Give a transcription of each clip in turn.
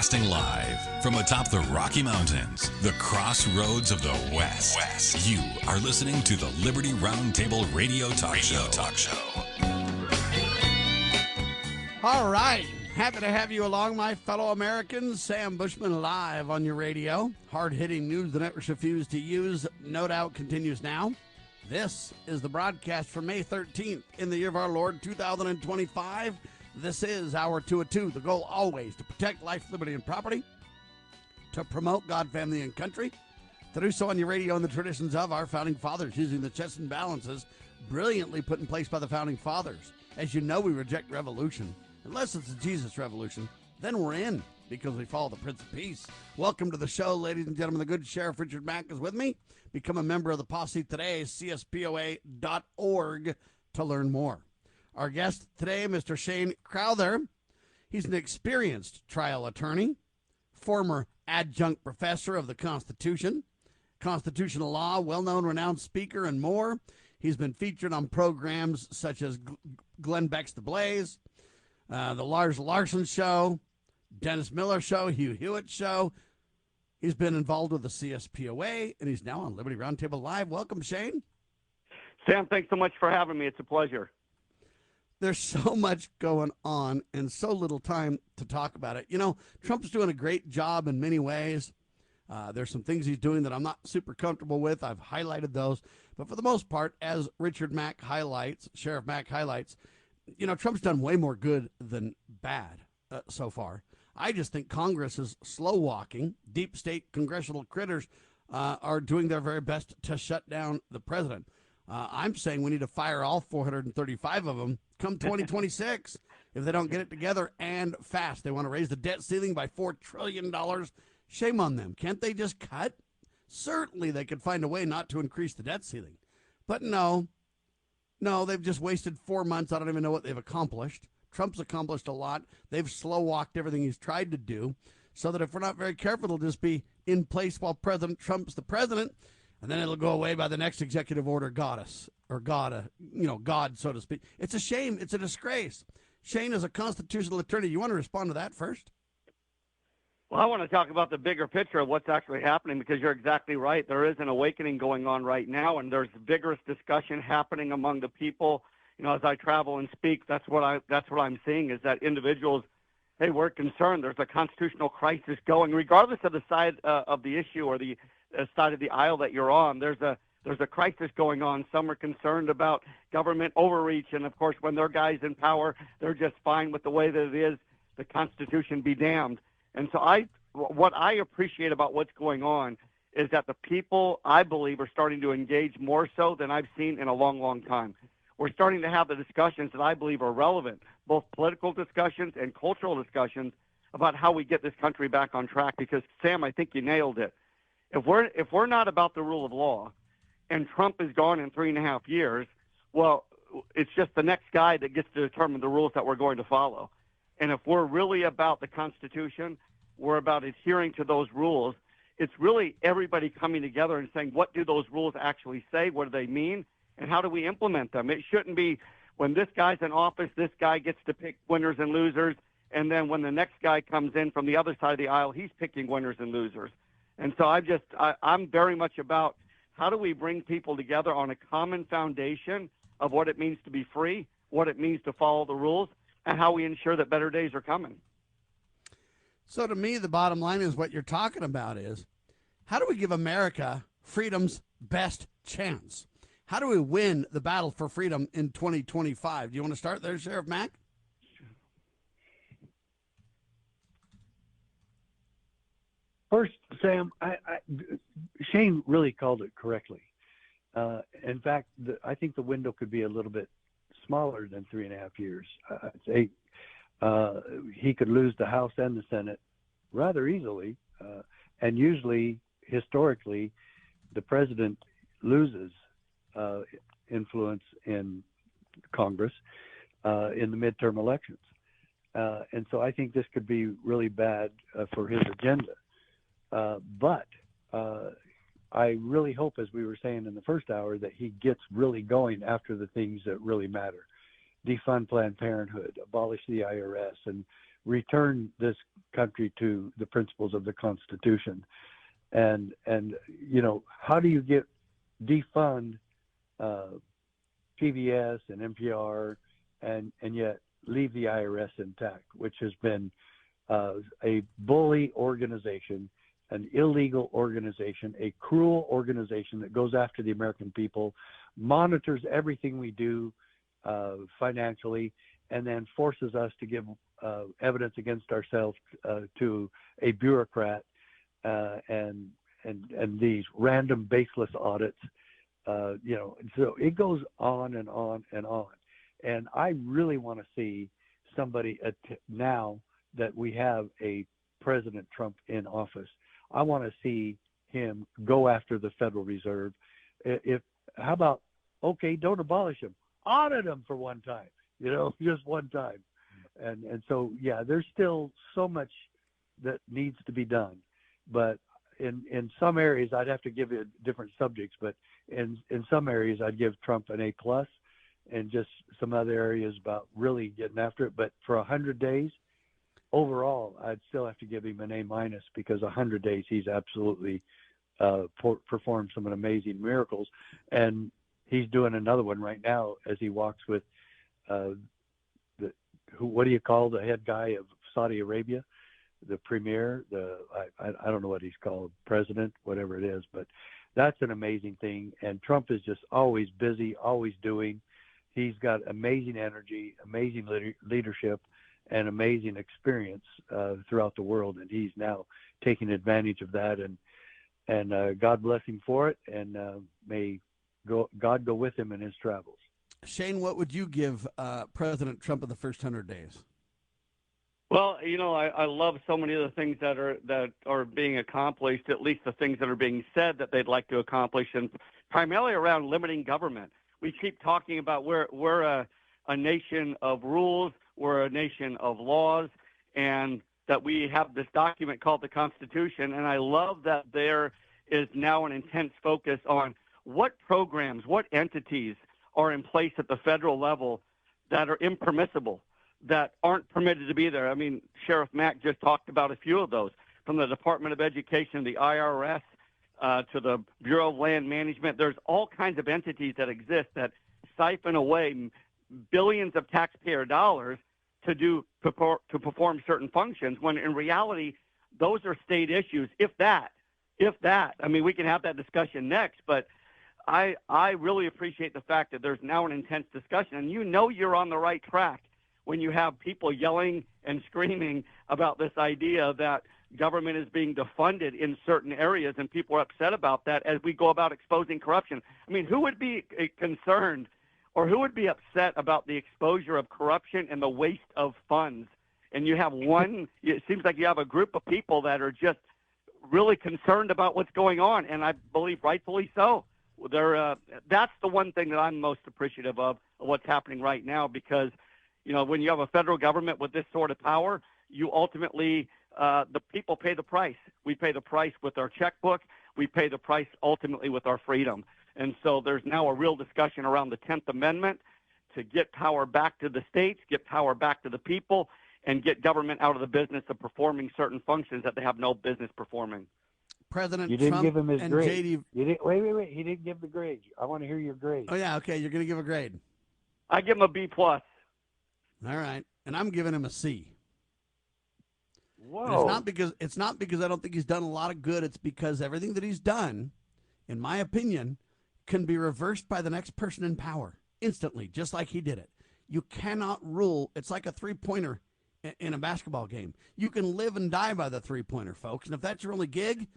Broadcasting live from atop the Rocky Mountains, the crossroads of the West. You are listening to the Liberty Roundtable Radio Talk Show. All right. Happy to have you along, my fellow Americans. Sam Bushman live on your radio. Hard-hitting news the networks refuse to use, no doubt, continues now. This is the broadcast for May 13th in the year of our Lord 2025. This is Hour 2 at 2. The goal always to protect life, liberty, and property, to promote God, family, and country, to do so on your radio in the traditions of our founding fathers, using the checks and balances brilliantly put in place by the founding fathers. As you know, we reject revolution. Unless it's a Jesus revolution, then we're in, because we follow the Prince of Peace. Welcome to the show, ladies and gentlemen. The good Sheriff Richard Mack is with me. Become a member of the posse today, cspoa.org, to learn more. Our guest today, Mr. Shane Krauser. He's an experienced trial attorney, former adjunct professor of the Constitution, constitutional law, well-known, renowned speaker, and more. He's been featured on programs such as Glenn Beck's The Blaze, the Larson Show, Dennis Miller Show, Hugh Hewitt Show. He's been involved with the CSPOA, and he's now on Liberty Roundtable Live. Welcome, Shane. Sam, thanks so much for having me. It's a pleasure. There's so much going on and so little time to talk about it. You know, Trump's doing a great job in many ways. There's some things he's doing that I'm not super comfortable with. I've highlighted those. But for the most part, as Richard Mack highlights, Sheriff Mack highlights, you know, Trump's done way more good than bad so far. I just think Congress is slow walking. Deep state congressional critters are doing their very best to shut down the president. I'm saying we need to fire all 435 of them come 2026 if they don't get it together and fast. They want to raise the debt ceiling by $4 trillion. Shame on them. Can't they just cut? Certainly they could find a way not to increase the debt ceiling. But no, they've just wasted 4 months. I don't even know what they've accomplished. Trump's accomplished a lot. They've slow-walked everything he's tried to do so that if we're not very careful, it'll just be in place while President Trump's the president, and then it'll go away by the next executive order goddess, or God, God, so to speak. It's a shame. It's a disgrace. Shane, as a constitutional attorney, you want to respond to that first? Well, I want to talk about the bigger picture of what's actually happening, because you're exactly right. There is an awakening going on right now, and there's vigorous discussion happening among the people. You know, as I travel and speak, that's what I'm seeing is that individuals, hey, we're concerned. There's a constitutional crisis going, regardless of the side of the issue or the side of the aisle that you're on. There's a crisis going on. Some are concerned about government overreach, and of course, when their guys in power, they're just fine with the way that it is. The Constitution be damned. And so what I appreciate about what's going on is that the people, I believe, are starting to engage more so than I've seen in a long, long time. We're starting to have the discussions that I believe are relevant, both political discussions and cultural discussions about how we get this country back on track. Because, Sam, I think you nailed it. If we're not about the rule of law and Trump is gone in 3.5 years, well, it's just the next guy that gets to determine the rules that we're going to follow. And if we're really about the Constitution, we're about adhering to those rules, it's really everybody coming together and saying, what do those rules actually say? What do they mean? And how do we implement them? It shouldn't be when this guy's in office, this guy gets to pick winners and losers. And then when the next guy comes in from the other side of the aisle, he's picking winners and losers. And so I'm very much about how do we bring people together on a common foundation of what it means to be free, what it means to follow the rules, and how we ensure that better days are coming. So to me, the bottom line is what you're talking about is, how do we give America freedom's best chance? How do we win the battle for freedom in 2025? Do you want to start there, Sheriff Mack? First, Sam, Shane really called it correctly. In fact, I think the window could be a little bit smaller than 3.5 years. I'd say he could lose the House and the Senate rather easily. And usually, historically, the president loses influence in Congress in the midterm elections. And so I think this could be really bad for his agenda. But I really hope, as we were saying in the first hour, that he gets really going after the things that really matter. Defund Planned Parenthood, abolish the IRS, and return this country to the principles of the Constitution. And how do you defund PBS and NPR and yet leave the IRS intact, which has been a bully organization, an illegal organization, a cruel organization that goes after the American people, monitors everything we do financially, and then forces us to give evidence against ourselves to a bureaucrat and these random baseless audits. So it goes on and on and on. And I really want to see somebody now that we have a President Trump in office. I want to see him go after the Federal Reserve. How about, okay, don't abolish them, audit them for one time, just one time. And so, yeah, there's still so much that needs to be done. But in some areas, I'd have to give it different subjects, but in some areas, I'd give Trump an A+, and just some other areas about really getting after it. But for 100 days, overall, I'd still have to give him an A- because 100 days, he's absolutely performed some amazing miracles. And he's doing another one right now as he walks with what do you call the head guy of Saudi Arabia? The premier, I don't know what he's called, president, whatever it is, but that's an amazing thing. And Trump is just always busy, always doing. He's got amazing energy, amazing leadership, and amazing experience throughout the world. And he's now taking advantage of that. And God bless him for it. And may God go with him in his travels. Shane, what would you give President Trump in the first 100 days? Well, I love so many of the things that are being accomplished, at least the things that are being said that they'd like to accomplish, and primarily around limiting government. We keep talking about we're a nation of rules, we're a nation of laws, and that we have this document called the Constitution. And I love that there is now an intense focus on what programs, what entities are in place at the federal level that are impermissible, that aren't permitted to be there. I mean, Sheriff Mack just talked about a few of those, from the Department of Education, the IRS, to the Bureau of Land Management. There's all kinds of entities that exist that siphon away billions of taxpayer dollars to perform certain functions, when in reality, those are state issues, if that. I mean, we can have that discussion next, but I really appreciate the fact that there's now an intense discussion, and you're on the right track when you have people yelling and screaming about this idea that government is being defunded in certain areas, and people are upset about that as we go about exposing corruption. I mean, who would be concerned or who would be upset about the exposure of corruption and the waste of funds? And you have it seems like you have a group of people that are just really concerned about what's going on, and I believe rightfully so. That's the one thing that I'm most appreciative of what's happening right now, because when you have a federal government with this sort of power, you ultimately, the people pay the price. We pay the price with our checkbook. We pay the price ultimately with our freedom. And so there's now a real discussion around the 10th Amendment to get power back to the states, get power back to the people, and get government out of the business of performing certain functions that they have no business performing. President You didn't Trump give him his and grade. JD. You didn't, wait. He didn't give the grade. I want to hear your grade. Oh, yeah, okay, you're going to give a grade. I give him a B+. All right, and I'm giving him a C. Whoa. And it's not because I don't think he's done a lot of good. It's because everything that he's done, in my opinion, can be reversed by the next person in power instantly, just like he did it. You cannot rule. It's like a three-pointer in a basketball game. You can live and die by the three-pointer, folks. And if that's your only gig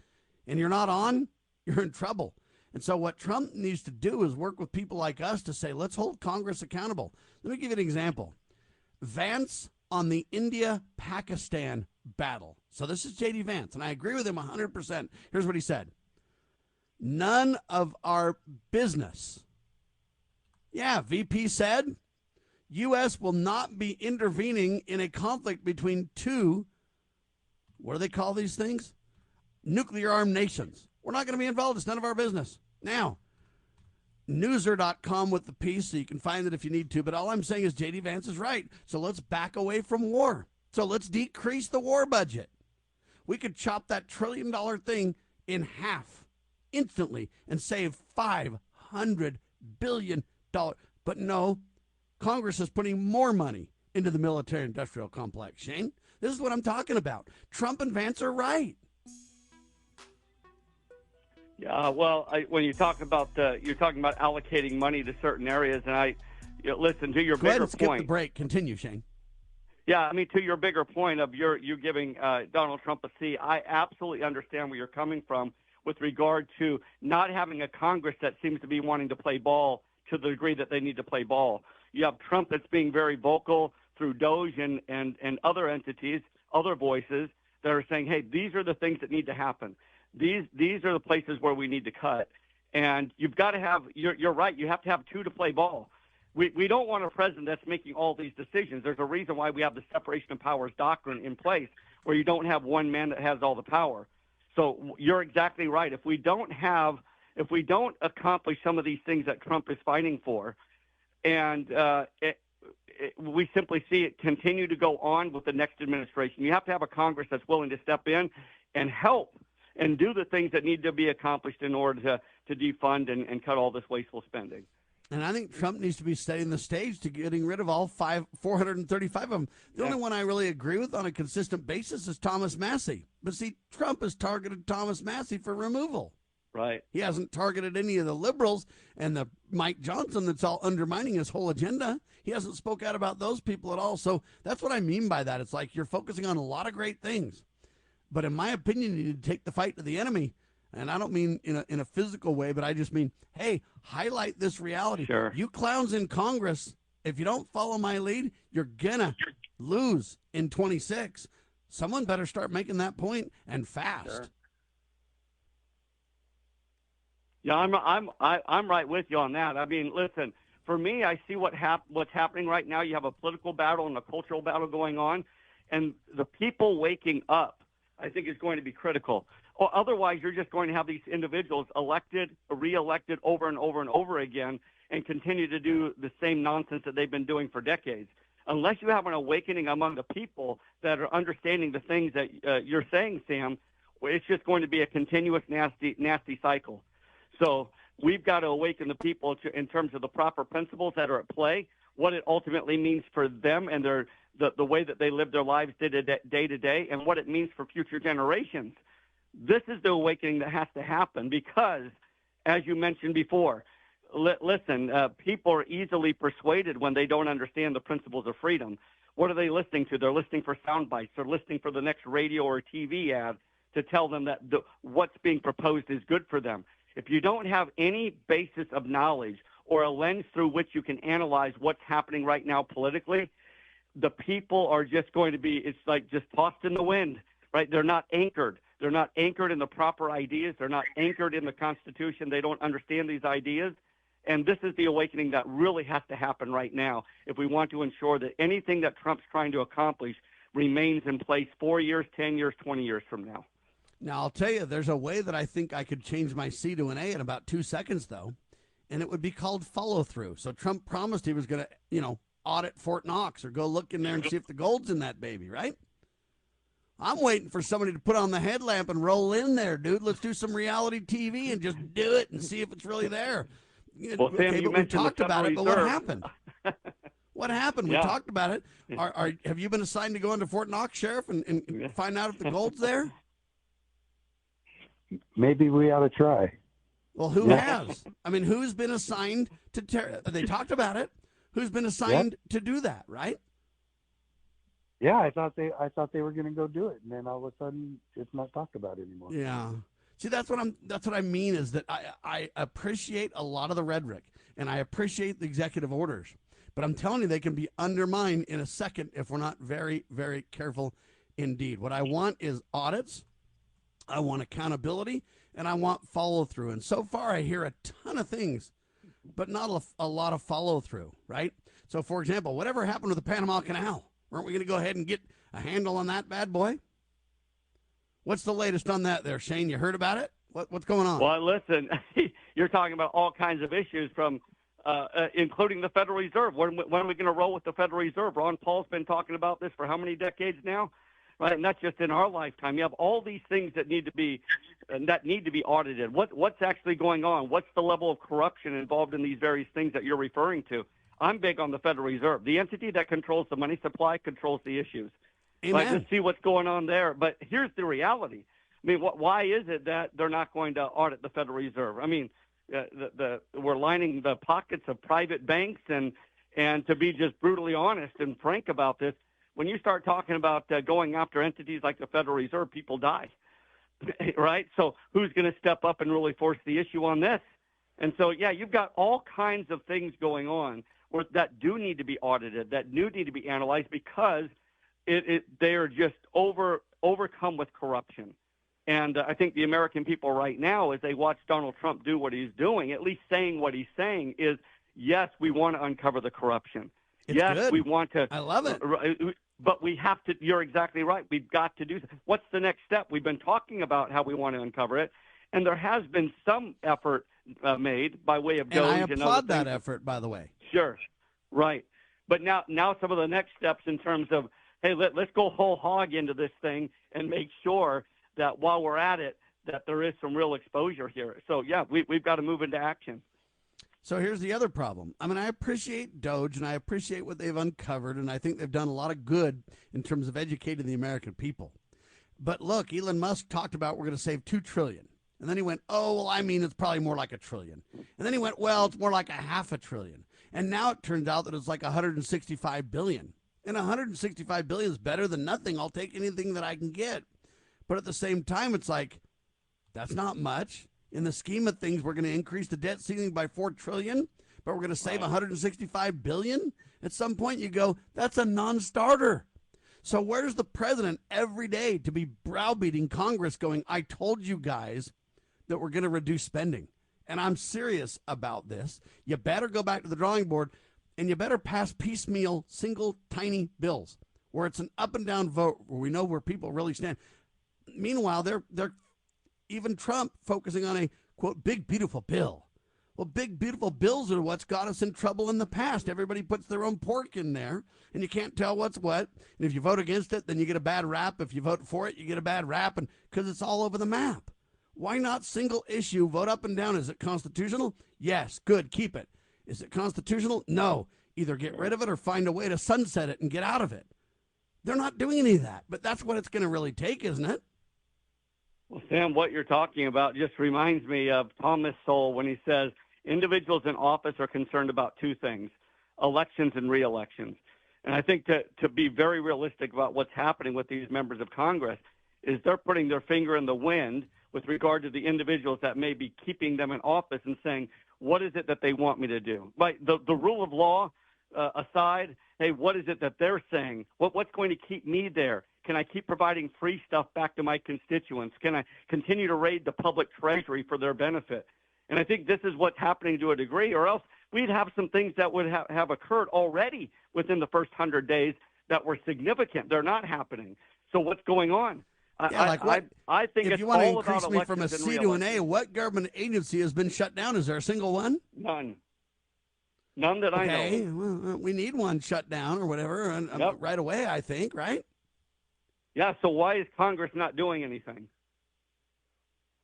and you're not on, you're in trouble. And so what Trump needs to do is work with people like us to say, let's hold Congress accountable. Let me give you an example. Vance on the India-Pakistan battle. So this is J.D. Vance, and I agree with him 100%. Here's what he said. None of our business. Yeah, VP said, U.S. will not be intervening in a conflict between two, what do they call these things? Nuclear-armed nations. We're not going to be involved. It's none of our business. Now, newser.com with the piece, so you can find it if you need to, but all I'm saying is J.D. Vance is right. So let's back away from war. So let's decrease the war budget. We could chop that $1 trillion thing in half instantly and save $500 billion. But no, Congress is putting more money into the military-industrial complex. Shane, this is what I'm talking about. Trump and Vance are right. Yeah, well, when you talk about you're talking about allocating money to certain areas, and listen to your Go ahead bigger and skip point. the break. Continue, Shane. Yeah, I mean, to your bigger point of you giving Donald Trump a C, I absolutely understand where you're coming from with regard to not having a Congress that seems to be wanting to play ball to the degree that they need to play ball. You have Trump that's being very vocal through Doge and other entities, other voices that are saying, hey, these are the things that need to happen. These are the places where we need to cut. And you've got to have, you're right, you have to have two to play ball. We don't want a president that's making all these decisions. There's a reason why we have the separation of powers doctrine in place, where you don't have one man that has all the power. So you're exactly right. If we don't accomplish some of these things that Trump is fighting for, and we simply see it continue to go on with the next administration, you have to have a Congress that's willing to step in and help and do the things that need to be accomplished in order to defund and cut all this wasteful spending. And I think Trump needs to be setting the stage to getting rid of all 435 of them. The only one I really agree with on a consistent basis is Thomas Massie. But see, Trump has targeted Thomas Massie for removal. Right. He hasn't targeted any of the liberals and the Mike Johnson that's all undermining his whole agenda. He hasn't spoke out about those people at all. So that's what I mean by that. It's like you're focusing on a lot of great things. But in my opinion, you need to take the fight to the enemy. And I don't mean in a physical way, but I just mean, hey, highlight this reality. Sure. You clowns in Congress, if you don't follow my lead, you're going to lose in 26. Someone better start making that point, and fast. Sure. Yeah, I'm right with you on that. I mean, listen, for me, I see what's happening right now. You have a political battle and a cultural battle going on, and the people waking up, I think, is going to be critical. Or otherwise, you're just going to have these individuals elected, reelected over and over and over again, and continue to do the same nonsense that they've been doing for decades. Unless you have an awakening among the people that are understanding the things that you're saying, Sam, it's just going to be a continuous nasty cycle. So we've got to awaken the people in terms of the proper principles that are at play, what it ultimately means for them and the way that they live their lives day to day, and what it means for future generations. This is the awakening that has to happen because, as you mentioned before, listen, people are easily persuaded when they don't understand the principles of freedom. What are they listening to? They're listening for sound bites. They're listening for the next radio or TV ad to tell them that what's being proposed is good for them. If you don't have any basis of knowledge or a lens through which you can analyze what's happening right now politically, the people are just going to be, it's like just tossed in the wind, right? They're not anchored. They're not anchored in the proper ideas. They're not anchored in the Constitution. They don't understand these ideas. And this is the awakening that really has to happen right now if we want to ensure that anything that Trump's trying to accomplish remains in place 4 years, 10 years, 20 years from now. Now, I'll tell you, there's a way that I think I could change my C to an A in about 2 seconds, though, and it would be called follow-through. So Trump promised he was going to, audit Fort Knox or go look in there and see if the gold's in that baby, right? I'm waiting for somebody to put on the headlamp and roll in there, dude. Let's do some reality TV and just do it and see if it's really there. Well, Sam, okay, you but we talked about it, but what Reserve. happened? What happened? We talked about it. Have you been assigned to go into Fort Knox, Sheriff, and find out if the gold's there? Maybe we ought to try. Well, who has? I mean, who's been assigned to they talked about it. Who's been assigned to do that, right? Yeah, I thought they were going to go do it, and then all of a sudden it's not talked about anymore. Yeah. See, that's what I mean is that I appreciate a lot of the rhetoric and I appreciate the executive orders, but I'm telling you they can be undermined in a second if we're not very, very careful indeed. What I want is audits, I want accountability, and I want follow through. And so far I hear a ton of things, but not a lot of follow through, right? So for example, whatever happened with the Panama Canal? Weren't we going to go ahead and get a handle on that bad boy? What's the latest on that there, Shane? You heard about it? What's going on? Well, listen, you're talking about all kinds of issues from including the Federal Reserve. When are we going to roll with the Federal Reserve? Ron Paul's been talking about this for how many decades now? Right, and that's just in our lifetime. You have all these things that need to be audited. What's actually going on? What's the level of corruption involved in these various things that you're referring to? I'm big on the Federal Reserve. The entity that controls the money supply controls the issues. Amen. Right, let's see what's going on there. But here's the reality. I mean, why is it that they're not going to audit the Federal Reserve? I mean, we're lining the pockets of private banks, and to be just brutally honest and frank about this, when you start talking about going after entities like the Federal Reserve, people die, right? So who's going to step up and really force the issue on this? And so, yeah, you've got all kinds of things going on that do need to be audited, that do need to be analyzed, because they are just overcome with corruption. And I think the American people right now, as they watch Donald Trump do what he's doing, at least saying what he's saying, is, yes, we want to uncover the corruption. It's yes, good. we want to. I love it. But we have to. You're exactly right. We've got to do. What's the next step? We've been talking about how we want to uncover it, and there has been some effort made by way of And I DOGE and applaud other that things. effort, by the way. Sure, right. But now some of the next steps in terms of, hey, let's go whole hog into this thing and make sure that while we're at it, that there is some real exposure here. So yeah, we've got to move into action. So here's the other problem. I mean, I appreciate DOGE, and I appreciate what they've uncovered, and I think they've done a lot of good in terms of educating the American people. But look, Elon Musk talked about we're going to save $2 trillion. And then he went, oh, well, I mean, it's probably more like $1 trillion. And then he went, well, it's more like $500 billion. And now it turns out that it's like $165 billion. And $165 billion is better than nothing. I'll take anything that I can get. But at the same time, it's like, that's not much. In the scheme of things, we're going to increase the debt ceiling by $4 trillion, but we're going to save $165 billion. At some point, you go, that's a non-starter. So where's the president every day to be browbeating Congress going, I told you guys that we're going to reduce spending, and I'm serious about this. You better go back to the drawing board, and you better pass piecemeal, single, tiny bills where it's an up and down vote, where we know where people really stand. Meanwhile, they're even Trump focusing on a, quote, big, beautiful bill. Well, big, beautiful bills are what's got us in trouble in the past. Everybody puts their own pork in there, and you can't tell what's what. And if you vote against it, then you get a bad rap. If you vote for it, you get a bad rap, and because it's all over the map. Why not single issue, vote up and down? Is it constitutional? Yes, good, keep it. Is it constitutional? No. Either get rid of it or find a way to sunset it and get out of it. They're not doing any of that, but that's what it's going to really take, isn't it? Well, Sam, what you're talking about just reminds me of Thomas Sowell when he says individuals in office are concerned about two things, elections and re-elections. And I think to be very realistic about what's happening with these members of Congress is they're putting their finger in the wind with regard to the individuals that may be keeping them in office and saying, what is it that they want me to do? Right, the rule of law aside, hey, what is it that they're saying? What's going to keep me there? Can I keep providing free stuff back to my constituents? Can I continue to raid the public treasury for their benefit? And I think this is what's happening to a degree, or else we'd have some things that would have occurred already within the first 100 days that were significant. They're not happening. So what's going on? I think if it's you want to all increase about me from a elections C and to an A, re-elections. what government agency has been shut down? Is there a single one? None that I know. Okay, well, we need one shut down or whatever Yep. right away, I think, right? Yeah, so why is Congress not doing anything?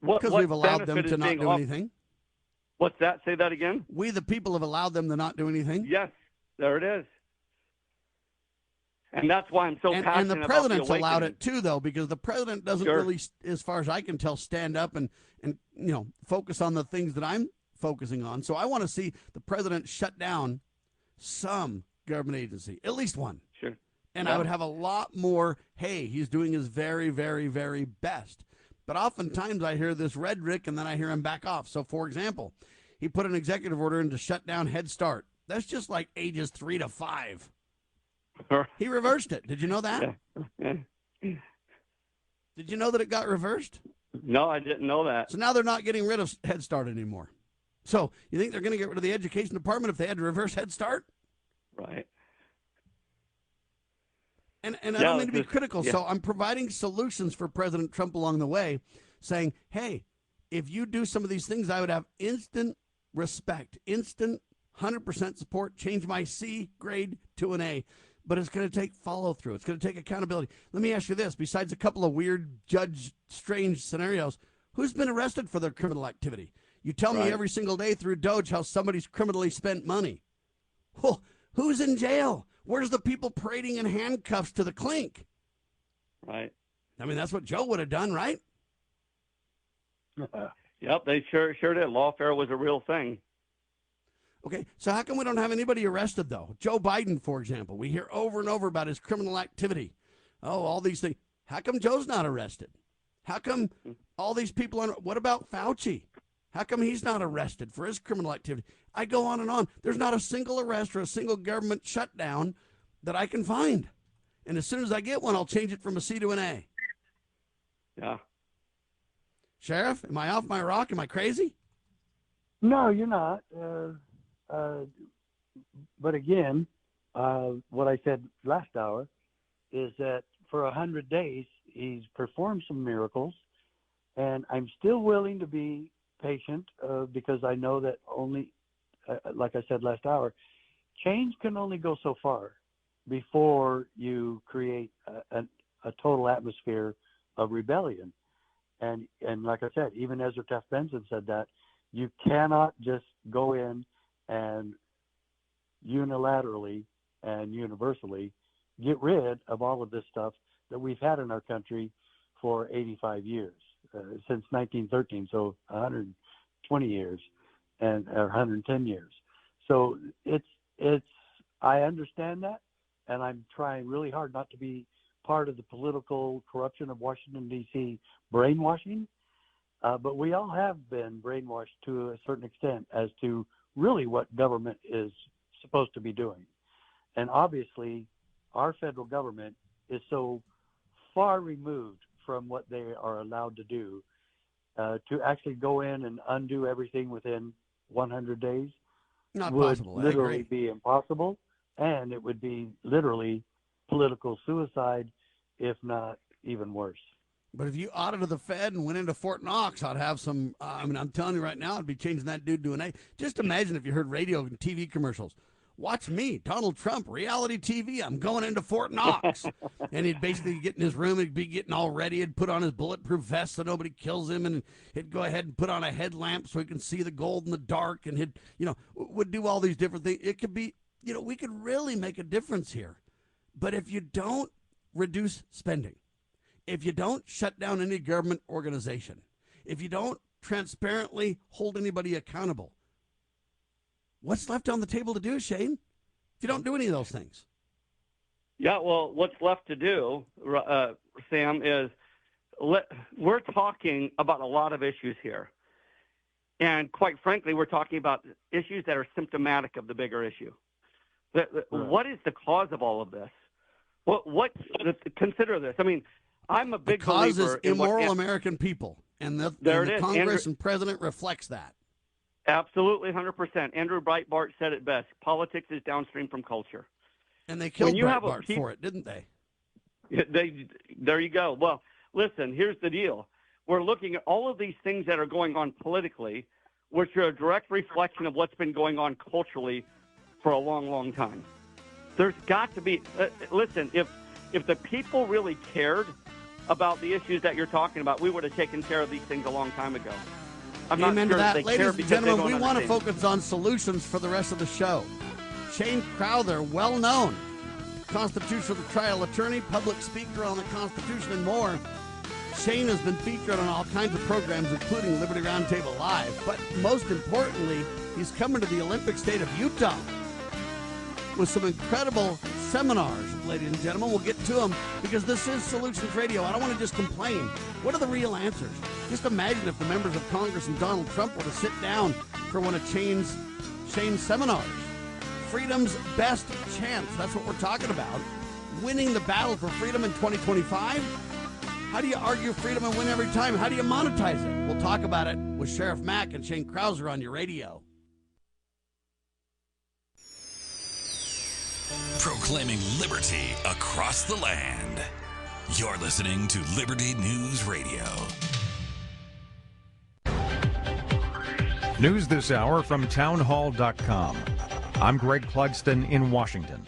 Because we've allowed them benefit to is not being do off- anything. What's that? Say that again? We, the people, have allowed them to not do anything. Yes, there it is. And that's why I'm so And passionate the about president's the allowed awakening. it too, though, because the president doesn't Sure. really, as far as I can tell, stand up and focus on the things that I'm focusing on. So I want to see the president shut down some government agency, at least one. Sure. And Yeah. I would have a lot more, hey, he's doing his very, very, very best. But oftentimes I hear this rhetoric and then I hear him back off. So, for example, he put an executive order in to shut down Head Start. That's just like ages 3 to 5. He reversed it. Did you know that? Yeah. Did you know that it got reversed? No, I didn't know that. So now they're not getting rid of Head Start anymore. So you think they're going to get rid of the education department if they had to reverse Head Start? Right. And I Yeah, don't mean to be this- critical. yeah. So I'm providing solutions for President Trump along the way, saying, hey, if you do some of these things, I would have instant respect, instant 100% support, change my C grade to an A. But it's going to take follow through. It's going to take accountability. Let me ask you this. Besides a couple of weird, strange scenarios, who's been arrested for their criminal activity? You tell me every single day through Doge how somebody's criminally spent money. Well, who's in jail? Where's the people parading in handcuffs to the clink? Right. I mean, that's what Joe would have done, right? Yep, they sure did. Lawfare was a real thing. Okay, so how come we don't have anybody arrested, though? Joe Biden, for example. We hear over and over about his criminal activity. Oh, all these things. How come Joe's not arrested? How come all these people aren't? What about Fauci? How come he's not arrested for his criminal activity? I go on and on. There's not a single arrest or a single government shutdown that I can find. And as soon as I get one, I'll change it from a C to an A. Yeah. Sheriff, am I off my rock? Am I crazy? No, you're not. But again, what I said last hour is that for 100 days, he's performed some miracles, and I'm still willing to be patient because I know that only, like I said last hour, change can only go so far before you create a total atmosphere of rebellion. And like I said, even Ezra Taft Benson said that you cannot just go in and unilaterally and universally get rid of all of this stuff that we've had in our country for 85 years, since 1913, so 120 years or 110 years. So I understand that, and I'm trying really hard not to be part of the political corruption of Washington, D.C. brainwashing, but we all have been brainwashed to a certain extent as to really what government is supposed to be doing. And obviously, our federal government is so far removed from what they are allowed to do to actually go in and undo everything within 100 days Not would possible. I literally agree. be impossible, and it would be literally political suicide, if not even worse. But if you audited the Fed and went into Fort Knox, I'd have some, I'm telling you right now, I'd be changing that dude to an A. Just imagine if you heard radio and TV commercials. Watch me, Donald Trump, reality TV. I'm going into Fort Knox. And he'd basically get in his room. He'd be getting all ready. He'd put on his bulletproof vest so nobody kills him. And he'd go ahead and put on a headlamp so he can see the gold in the dark. And he'd, would do all these different things. It could be, we could really make a difference here. But if you don't reduce spending, if you don't shut down any government organization, if you don't transparently hold anybody accountable, what's left on the table to do, Shane? If you don't do any of those things. Yeah, well, what's left to do, Sam, is we're talking about a lot of issues here. And quite frankly, we're talking about issues that are symptomatic of the bigger issue. What is the cause of all of this? Consider this. I mean, I'm a big the cause believer is immoral American people, and the Congress and President reflects that. Absolutely, 100%. Andrew Breitbart said it best. Politics is downstream from culture. And they killed Breitbart for it, didn't they? There you go. Well, listen, here's the deal. We're looking at all of these things that are going on politically, which are a direct reflection of what's been going on culturally for a long, long time. There's got to be listen, if the people really cared about the issues that you're talking about, we would have taken care of these things a long time ago. I'm Amen not to sure that. they Ladies care and because gentlemen, they we don't want to understand. focus on solutions for the rest of the show. Shane Krauser, well known constitutional trial attorney, public speaker on the Constitution, and more. Shane has been featured on all kinds of programs, including Liberty Roundtable Live. But most importantly, he's coming to the Olympic state of Utah with some incredible seminars, ladies and gentlemen. We'll get to them because this is Solutions Radio. I don't want to just complain. What are the real answers? Just imagine if the members of Congress and Donald Trump were to sit down for one of Shane's seminars. Freedom's best chance. That's what we're talking about. Winning the battle for freedom in 2025. How do you argue freedom and win every time? How do you monetize it? We'll talk about it with Sheriff Mack and Shane Krauser on your radio. Proclaiming liberty across the land. You're listening to Liberty News Radio. News this hour from townhall.com. I'm Greg Clugston in Washington.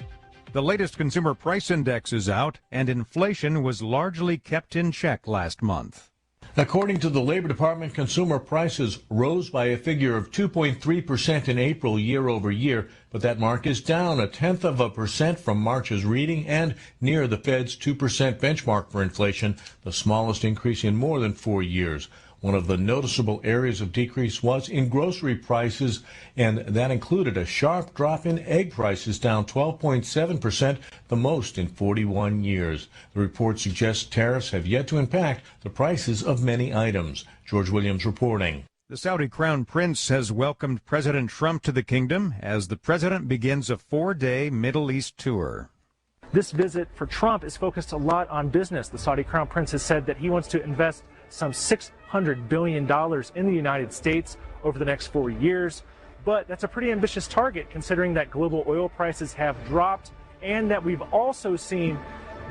The latest consumer price index is out, and inflation was largely kept in check last month. According to the Labor Department, consumer prices rose by a figure of 2.3% in April year over year, but that mark is down 0.1% from March's reading and near the Fed's 2% benchmark for inflation, the smallest increase in more than 4 years. One of the noticeable areas of decrease was in grocery prices, and that included a sharp drop in egg prices, down 12.7%, the most in 41 years. The report suggests tariffs have yet to impact the prices of many items. George Williams reporting. The Saudi Crown Prince has welcomed President Trump to the kingdom as the president begins a 4-day Middle East tour. This visit for Trump is focused a lot on business. The Saudi Crown Prince has said that he wants to invest some $600 billion in the United States over the next 4 years. But that's a pretty ambitious target considering that global oil prices have dropped and that we've also seen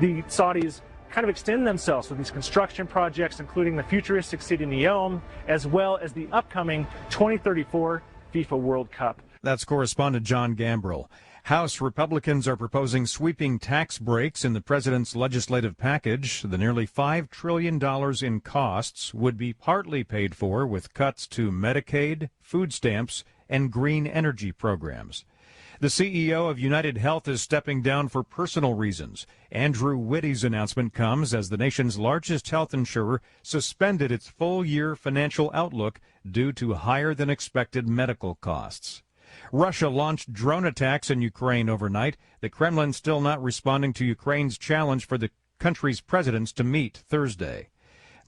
the Saudis kind of extend themselves with these construction projects, including the futuristic city Neom, as well as the upcoming 2034 FIFA World Cup. That's correspondent John Gambrill. House Republicans are proposing sweeping tax breaks in the president's legislative package. The nearly $5 trillion in costs would be partly paid for with cuts to Medicaid, food stamps, and green energy programs. The CEO of United Health is stepping down for personal reasons. Andrew Whitty's announcement comes as the nation's largest health insurer suspended its full-year financial outlook due to higher-than-expected medical costs. Russia launched drone attacks in Ukraine overnight. The Kremlin still not responding to Ukraine's challenge for the country's presidents to meet Thursday.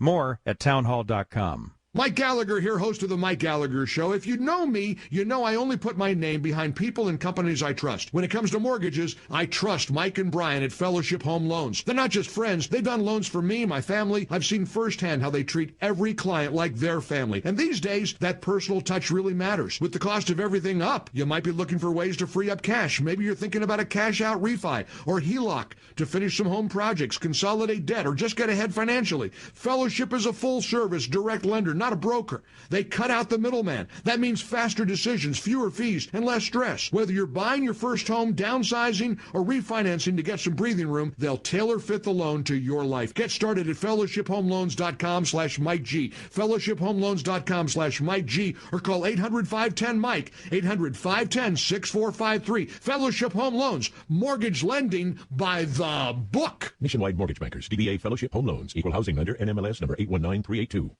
More at townhall.com. Mike Gallagher here, host of The Mike Gallagher Show. If you know me, you know I only put my name behind people and companies I trust. When it comes to mortgages, I trust Mike and Brian at Fellowship Home Loans. They're not just friends. They've done loans for me, my family. I've seen firsthand how they treat every client like their family. And these days, that personal touch really matters. With the cost of everything up, you might be looking for ways to free up cash. Maybe you're thinking about a cash-out refi or HELOC to finish some home projects, consolidate debt, or just get ahead financially. Fellowship is a full-service direct lender, not a broker. They cut out the middleman. That means faster decisions, fewer fees, and less stress. Whether you're buying your first home, downsizing, or refinancing to get some breathing room, they'll tailor fit the loan to your life. Get started at fellowshiphomeloans.com/MikeG, fellowshiphomeloans.com/MikeG, or call 800-510-MIKE, 800-510-6453. Fellowship Home Loans, mortgage lending by the book. Nationwide Mortgage Bankers, DBA Fellowship Home Loans, Equal Housing Lender, NMLS number 819382.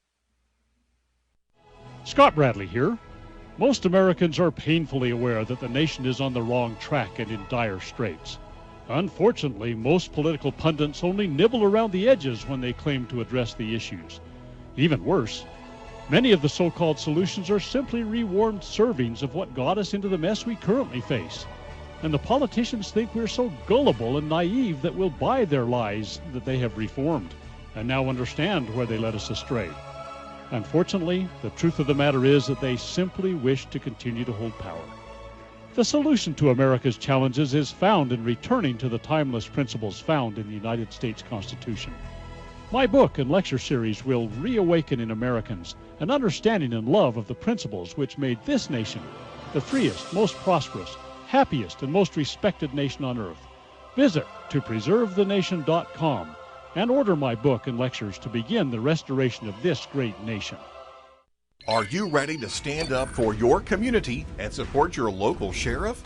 Scott Bradley here. Most Americans are painfully aware that the nation is on the wrong track and in dire straits. Unfortunately, most political pundits only nibble around the edges when they claim to address the issues. Even worse, many of the so-called solutions are simply rewarmed servings of what got us into the mess we currently face. And the politicians think we're so gullible and naive that we'll buy their lies that they have reformed and now understand where they led us astray. Unfortunately, the truth of the matter is that they simply wish to continue to hold power. The solution to America's challenges is found in returning to the timeless principles found in the United States Constitution. My book and lecture series will reawaken in Americans an understanding and love of the principles which made this nation the freest, most prosperous, happiest, and most respected nation on earth. Visit topreservethenation.com and order my book and lectures to begin the restoration of this great nation. Are you ready to stand up for your community and support your local sheriff?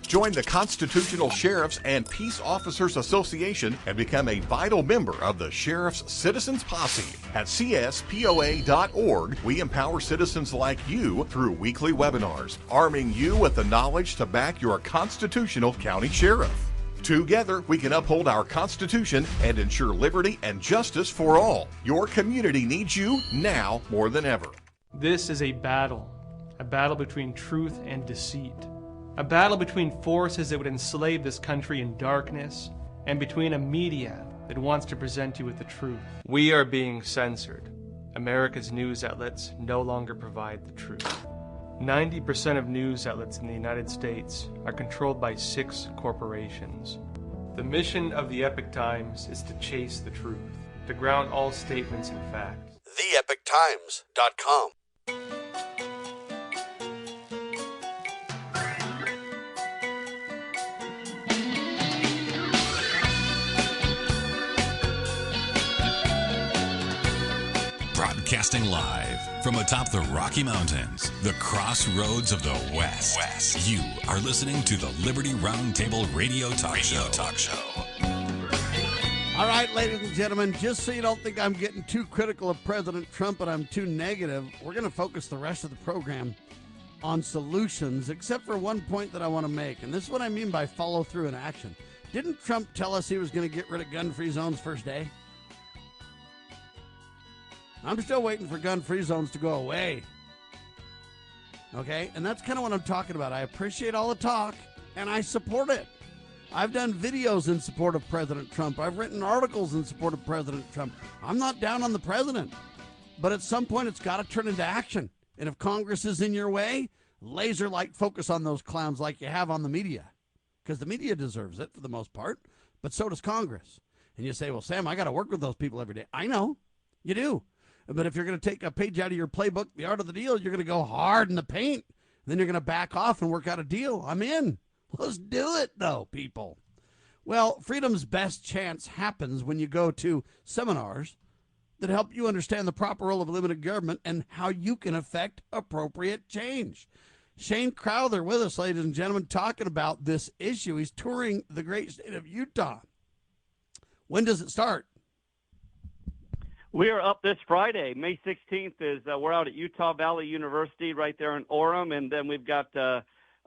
Join the Constitutional Sheriffs and Peace Officers Association and become a vital member of the Sheriff's Citizens Posse. At cspoa.org, we empower citizens like you through weekly webinars, arming you with the knowledge to back your constitutional county sheriff. Together, we can uphold our Constitution and ensure liberty and justice for all. Your community needs you now more than ever. This is a battle between truth and deceit, a battle between forces that would enslave this country in darkness, and between a media that wants to present you with the truth. We are being censored. America's news outlets no longer provide the truth. 90% of news outlets in the United States are controlled by 6 corporations. The mission of the Epoch Times is to chase the truth, to ground all statements in fact. TheEpochTimes.com. Broadcasting live from atop the Rocky Mountains, the crossroads of the West. You are listening to the Liberty Roundtable Radio Talk Show. All right, ladies and gentlemen, just so you don't think I'm getting too critical of President Trump and I'm too negative, we're going to focus the rest of the program on solutions, except for one point that I want to make, and this is what I mean by follow through in action. Didn't Trump tell us he was going to get rid of gun-free zones first day? I'm still waiting for gun-free zones to go away. Okay? And that's kind of what I'm talking about. I appreciate all the talk, and I support it. I've done videos in support of President Trump. I've written articles in support of President Trump. I'm not down on the president. But at some point, it's got to turn into action. And if Congress is in your way, laser-like focus on those clowns like you have on the media. Because the media deserves it for the most part, but so does Congress. And you say, well, Sam, I got to work with those people every day. I know. You do. But if you're going to take a page out of your playbook, The Art of the Deal, you're going to go hard in the paint. Then you're going to back off and work out a deal. I'm in. Let's do it, though, people. Well, freedom's best chance happens when you go to seminars that help you understand the proper role of limited government and how you can affect appropriate change. Shane Krauser with us, ladies and gentlemen, talking about this issue. He's touring the great state of Utah. When does it start? We are up this Friday. May 16th is we're out at Utah Valley University right there in Orem, and then we've got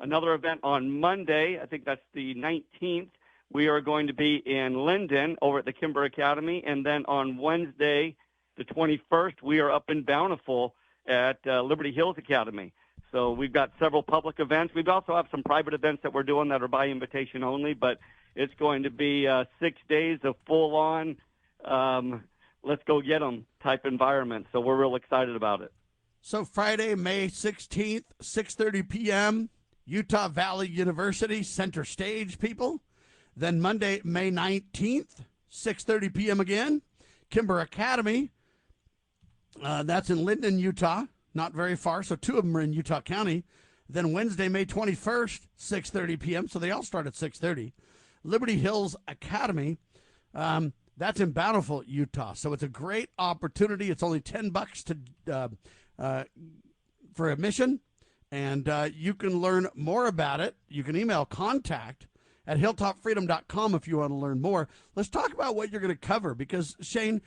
another event on Monday. I think that's the 19th. We are going to be in Linden over at the Kimber Academy, and then on Wednesday, the 21st, we are up in Bountiful at Liberty Hills Academy. So we've got several public events. We also have some private events that we're doing that are by invitation only, but it's going to be 6 days of full-on let's go get them type environment. So we're real excited about it. So Friday, May 16th, 6:30 p.m., Utah Valley University, center stage, people. Then Monday, May 19th, 6:30 p.m. again, Kimber Academy. That's in Linden, Utah, not very far. So two of them are in Utah County. Then Wednesday, May 21st, 6:30 p.m. So they all start at 6:30. Liberty Hills Academy. That's in Bountiful, Utah. So it's a great opportunity. It's only $10 for admission, and you can learn more about it. You can email contact at hilltopfreedom.com if you want to learn more. Let's talk about what you're going to cover, because, Shane,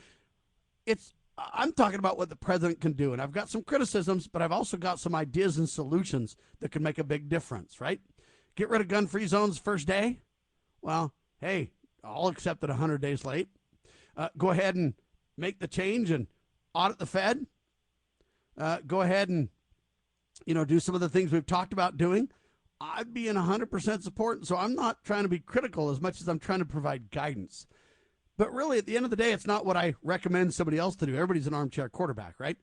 I'm talking about what the president can do, and I've got some criticisms, but I've also got some ideas and solutions that can make a big difference, right? Get rid of gun-free zones first day? Well, hey, I'll accept it 100 days late. Go ahead and make the change and audit the Fed. Go ahead and, do some of the things we've talked about doing. I'd be in 100% support, so I'm not trying to be critical as much as I'm trying to provide guidance. But really, at the end of the day, it's not what I recommend somebody else to do. Everybody's an armchair quarterback, right?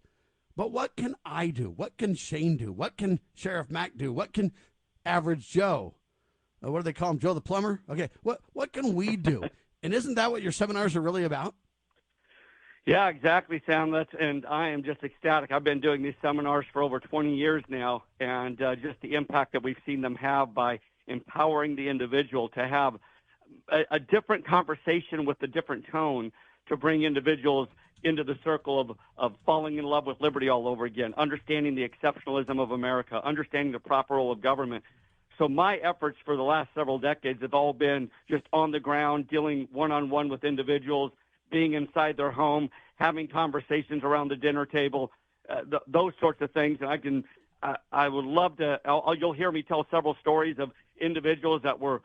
But what can I do? What can Shane do? What can Sheriff Mack do? What can Average Joe? What do they call him? Joe the plumber? Okay, what can we do? And isn't that what your seminars are really about? Yeah, exactly, Sam. And I am just ecstatic. I've been doing these seminars for over 20 years now, and just the impact that we've seen them have by empowering the individual to have a different conversation with a different tone to bring individuals into the circle of falling in love with liberty all over again, understanding the exceptionalism of America, understanding the proper role of government. So my efforts for the last several decades have all been just on the ground, dealing one-on-one with individuals, being inside their home, having conversations around the dinner table, those sorts of things. And I would love to, you'll hear me tell several stories of individuals that were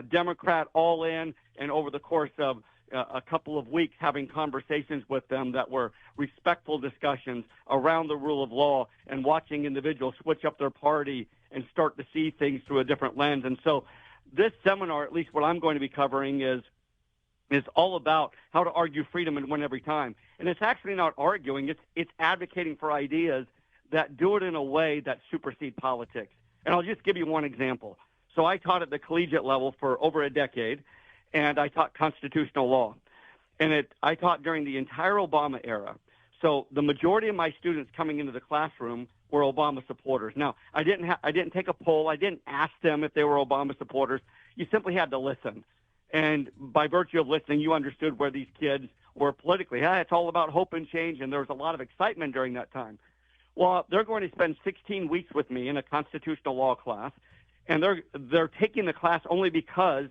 Democrat all in, and over the course of a couple of weeks having conversations with them that were respectful discussions around the rule of law, and watching individuals switch up their party and start to see things through a different lens. And so this seminar, at least what I'm going to be covering, is all about how to argue freedom and win every time. And it's actually not arguing. It's advocating for ideas that do it in a way that supersede politics. And I'll just give you one example. So I taught at the collegiate level for over a decade, and I taught constitutional law. And I taught during the entire Obama era. So the majority of my students coming into the classroom were Obama supporters. Now, I didn't take a poll. I didn't ask them if they were Obama supporters. You simply had to listen. And by virtue of listening, you understood where these kids were politically. It's all about hope and change, and there was a lot of excitement during that time. Well, they're going to spend 16 weeks with me in a constitutional law class, and they're taking the class only because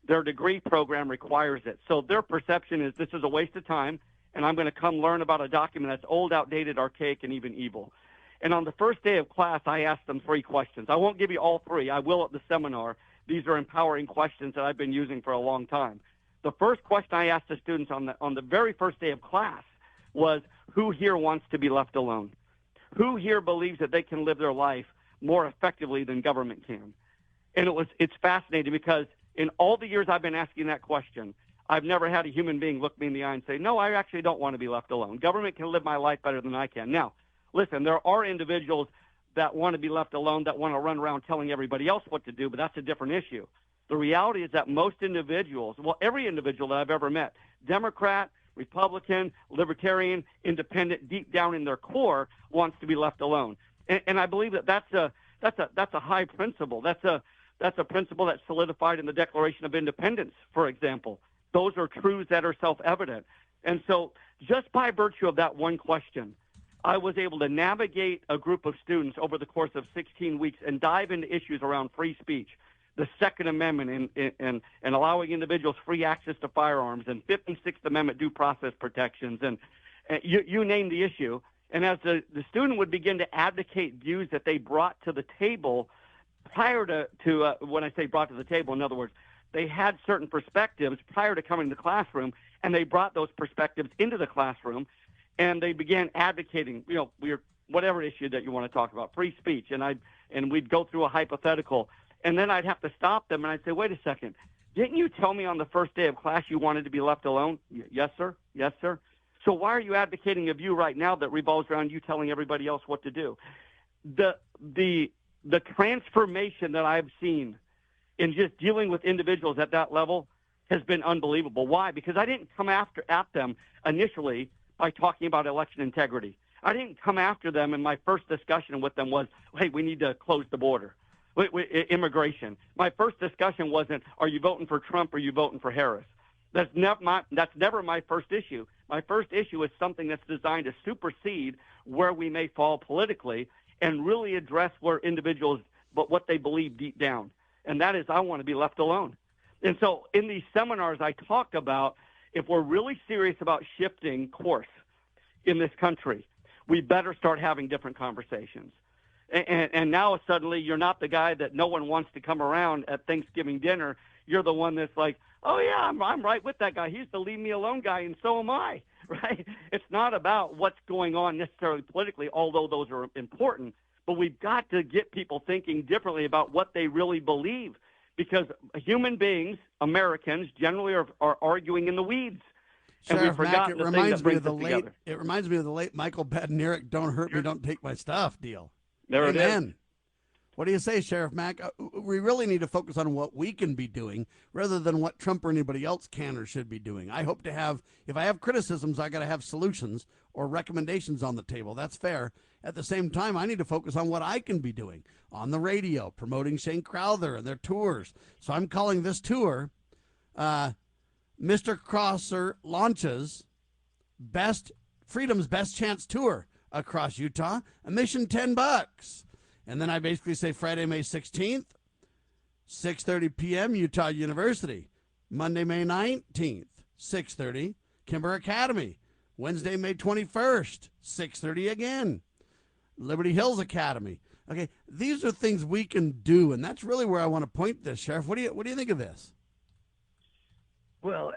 their degree program requires it. So their perception is this is a waste of time, and I'm going to come learn about a document that's old, outdated, archaic, and even evil. And on the first day of class, I asked them 3 questions. I won't give you all 3. I will at the seminar. These are empowering questions that I've been using for a long time. The first question I asked the students on the very first day of class was, who here wants to be left alone? Who here believes that they can live their life more effectively than government can? And it's fascinating because in all the years I've been asking that question, I've never had a human being look me in the eye and say, no, I actually don't want to be left alone. Government can live my life better than I can. Now, listen, there are individuals that want to be left alone, that want to run around telling everybody else what to do, but that's a different issue. The reality is that most individuals, well, every individual that I've ever met, Democrat, Republican, Libertarian, Independent, deep down in their core, wants to be left alone. And I believe that that's a high principle. That's a principle that's solidified in the Declaration of Independence, for example. Those are truths that are self-evident. And so just by virtue of that one question, I was able to navigate a group of students over the course of 16 weeks and dive into issues around free speech, the Second Amendment and allowing individuals free access to firearms, and 56th Amendment due process protections, and you name the issue. And as the student would begin to advocate views that they brought to the table prior to when I say brought to the table, in other words, they had certain perspectives prior to coming to the classroom, and they brought those perspectives into the classroom, and they began advocating, whatever issue that you want to talk about, free speech, and we'd go through a hypothetical. And then I'd have to stop them, and I'd say, wait a second. Didn't you tell me on the first day of class you wanted to be left alone? Yes, sir. Yes, sir. So why are you advocating a view right now that revolves around you telling everybody else what to do? The transformation that I've seen in just dealing with individuals at that level has been unbelievable. Why? Because I didn't come at them initially by talking about election integrity. I didn't come after them, and my first discussion with them was, hey, we need to close the border. Immigration. My first discussion wasn't, are you voting for Trump or are you voting for Harris? That's never my first issue. My first issue is something that's designed to supersede where we may fall politically and really address where individuals, but what they believe deep down. And that is, I want to be left alone. And so in these seminars, I talk about if we're really serious about shifting course in this country, we better start having different conversations. And now suddenly you're not the guy that no one wants to come around at Thanksgiving dinner. You're the one that's like, oh, yeah, I'm right with that guy. He's the leave me alone guy, and so am I, right? It's not about what's going on necessarily politically, although those are important. But we've got to get people thinking differently about what they really believe, because human beings, Americans, generally are arguing in the weeds. And Sheriff we've forgotten the thing that brings us together. It reminds me of the late Michael Badnirik, don't hurt me, don't take my stuff deal. There it is. What do you say, Sheriff Mack? We really need to focus on what we can be doing rather than what Trump or anybody else can or should be doing. I hope to have, if I have criticisms, I got to have solutions or recommendations on the table. That's fair. At the same time, I need to focus on what I can be doing on the radio, promoting Shane Krauser and their tours. So I'm calling this tour, Mr. Krauser launches Freedom's Best Chance Tour across Utah, admission $10. And then I basically say Friday, May 16th, 6:30 p.m., Utah University. Monday, May 19th, 6:30, Kimber Academy. Wednesday, May 21st, 6:30 again, Liberty Hills Academy. Okay, these are things we can do, and that's really where I want to point this, Sheriff. What do you think of this? Well,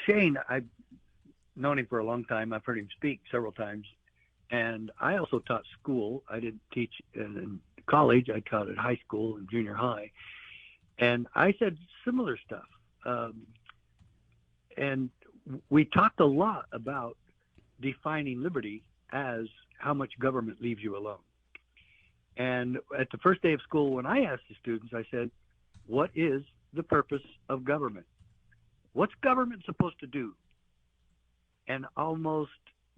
Shane, I've known him for a long time. I've heard him speak several times. And I also taught school. I didn't teach in college. I taught at high school and junior high. And I said similar stuff. And we talked a lot about defining liberty as how much government leaves you alone. And at the first day of school, when I asked the students, I said, what is the purpose of government? What's government supposed to do? And almost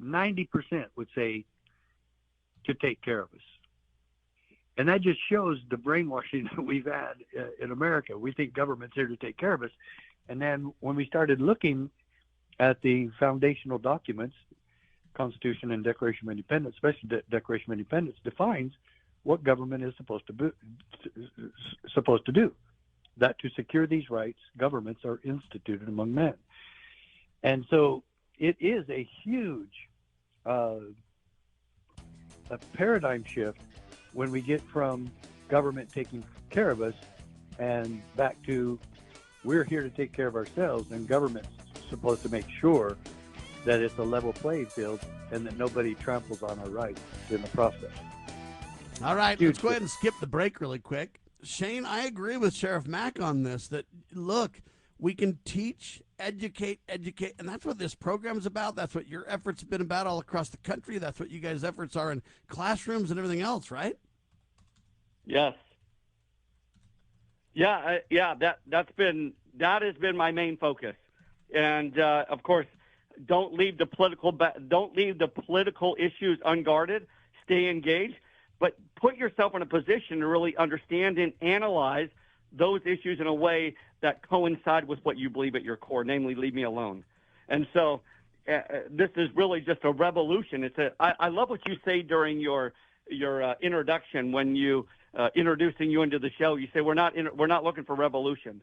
90% would say to take care of us. And that just shows the brainwashing that we've had in America. We think government's here to take care of us. And then when we started looking at the foundational documents, Constitution and Declaration of Independence, especially the Declaration of Independence, defines what government is supposed to do. That to secure these rights, governments are instituted among men. And so it is a huge a paradigm shift when we get from government taking care of us and back to we're here to take care of ourselves, and government's supposed to make sure that it's a level playing field and that nobody tramples on our rights in the process. All right, let's go ahead and skip the break really quick. Shane, I agree with Sheriff Mack on this, that, look, we can teach, educate, and that's what this program is about. That's what your efforts have been about all across the country. That's what you guys' efforts are in classrooms and everything else, right? Yes. Yeah, that has been my main focus. And, of course, don't leave the political issues unguarded. Stay engaged. But put yourself in a position to really understand and analyze those issues in a way that coincide with what you believe at your core, namely, leave me alone. And so this is really just a revolution. I love what you say during your introduction when you introducing you into the show. You say we're not looking for revolution,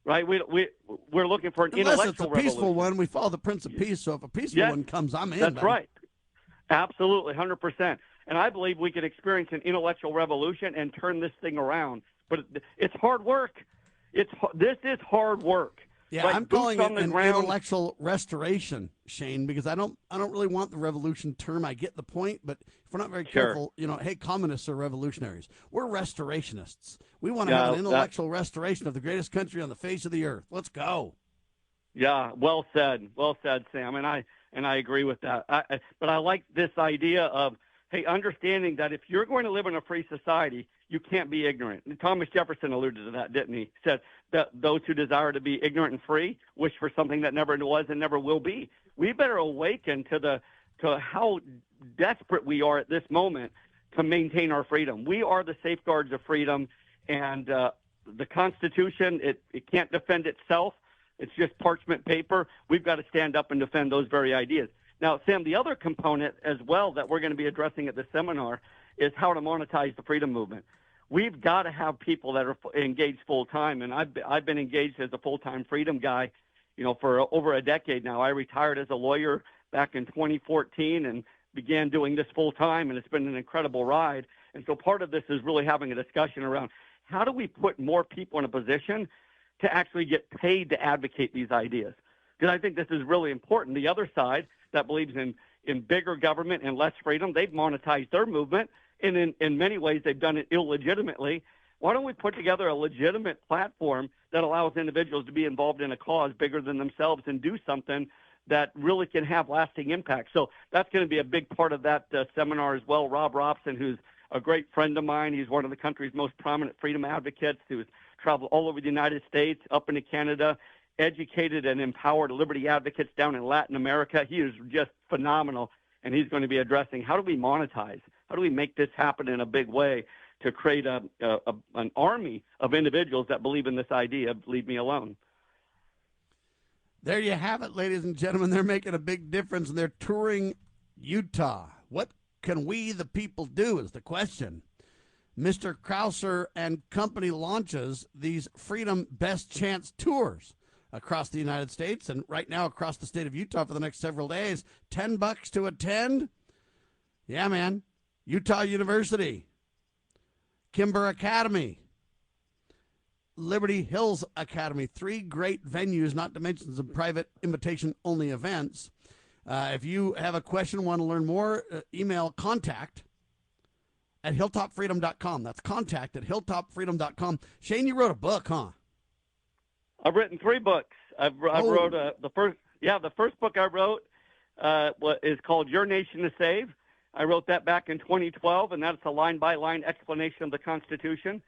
right? We're looking for an intellectual it's a revolution. peaceful one. We follow the Prince of Peace. So if a peaceful one comes, I'm in. That's right. Absolutely, 100%. And I believe we could experience an intellectual revolution and turn this thing around. But it's hard work. This is hard work. Yeah, like I'm calling it an intellectual restoration, Shane, because I don't really want the revolution term. I get the point, but if we're not very careful, hey, communists are revolutionaries. We're restorationists. We want to have an intellectual restoration of the greatest country on the face of the earth. Let's go. Yeah, well said, Sam, and I agree with that. But I like this idea of, hey, understanding that if you're going to live in a free society, you can't be ignorant. And Thomas Jefferson alluded to that, didn't he? He said that those who desire to be ignorant and free wish for something that never was and never will be. We better awaken to how desperate we are at this moment to maintain our freedom. We are the safeguards of freedom, and the Constitution, it can't defend itself. It's just parchment paper. We've got to stand up and defend those very ideas. Now, Sam, the other component as well that we're going to be addressing at this seminar is how to monetize the freedom movement. We've got to have people that are engaged full-time, and I've been engaged as a full-time freedom guy, for over a decade now. I retired as a lawyer back in 2014 and began doing this full-time, and it's been an incredible ride. And so part of this is really having a discussion around how do we put more people in a position to actually get paid to advocate these ideas? Because I think this is really important. The other side that believes in bigger government and less freedom, they've monetized their movement, and in many ways they've done it illegitimately. Why don't we put together a legitimate platform that allows individuals to be involved in a cause bigger than themselves and do something that really can have lasting impact? So that's going to be a big part of that seminar as well. Rob Robson, who's a great friend of mine, he's one of the country's most prominent freedom advocates who's traveled all over the United States, up into Canada, educated and empowered liberty advocates down in Latin America. He is just phenomenal, and he's going to be addressing how do we monetize? How do we make this happen in a big way to create an army of individuals that believe in this idea of leave me alone? There you have it, ladies and gentlemen. They're making a big difference, and they're touring Utah. What can we, the people, do is the question. Mr. Krauser and company launches these Freedom Best Chance tours across the United States and right now across the state of Utah for the next several days. $10 to attend. Yeah, man. Utah University, Kimber Academy, Liberty Hills Academy, 3 great venues, not to mention some private invitation-only events. If you have a question, want to learn more, email contact@hilltopfreedom.com. That's contact@hilltopfreedom.com. Shane, you wrote a book, huh? I've written 3 books. I wrote the first book I wrote is called Your Nation to Save. I wrote that back in 2012, and that's a line-by-line explanation of the Constitution.